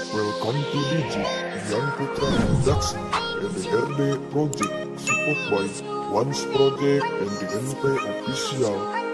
Welcome to DJ Yang Putra Production and the RD Project, support by Once Project and the NP Official.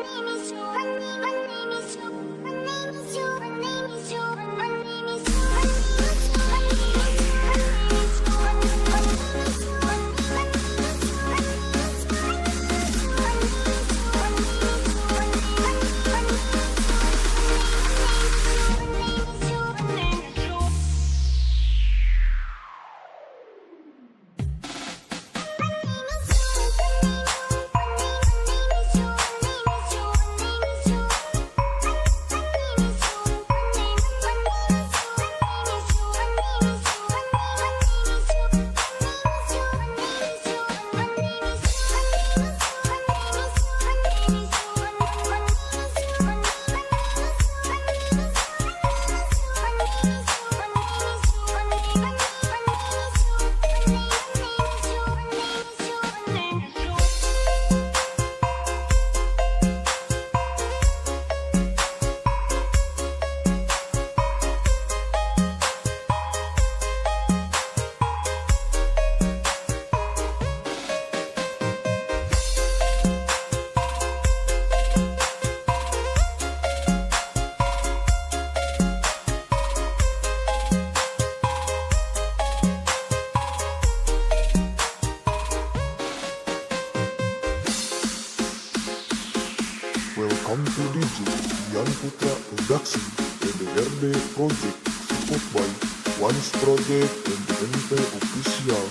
Welcome to DJ Yang Putra Production and the RD Project, support by Once Project and the NP Official.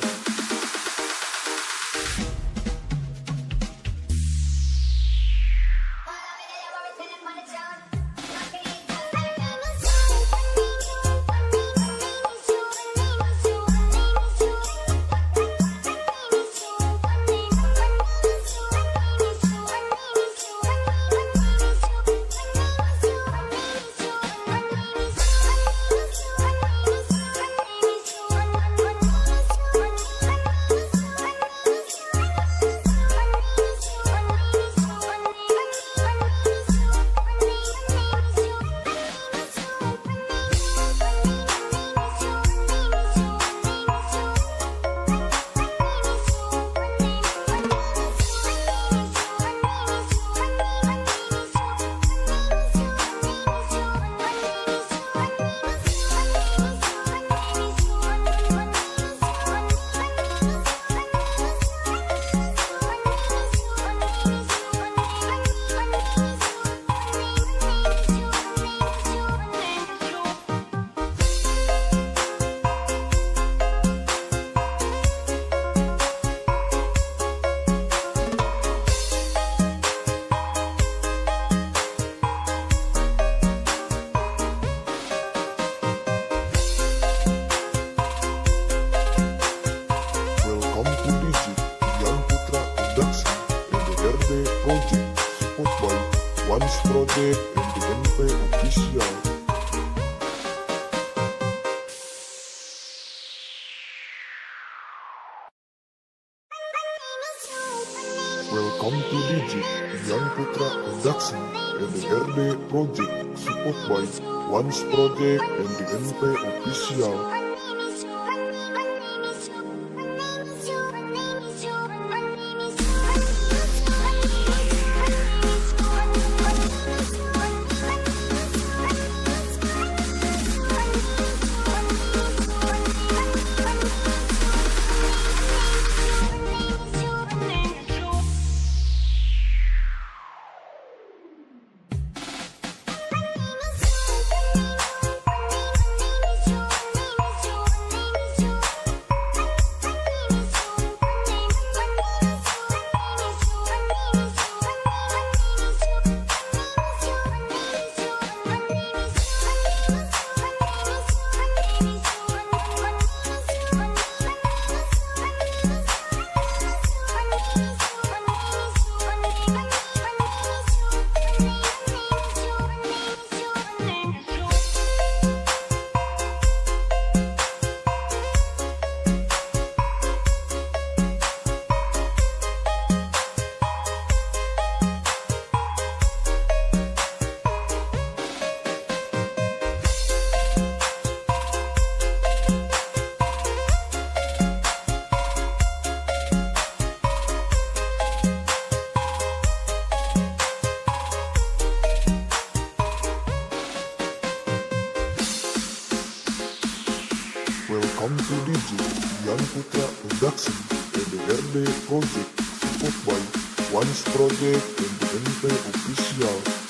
Project, support by Once Project and the NP Official. Welcome to DJ Yang Putra Production and the RD Project, support by Once Project and the NP Official. Welcome to DJ Yan Putra Production EBRD Project support by Once Project and DNP Official.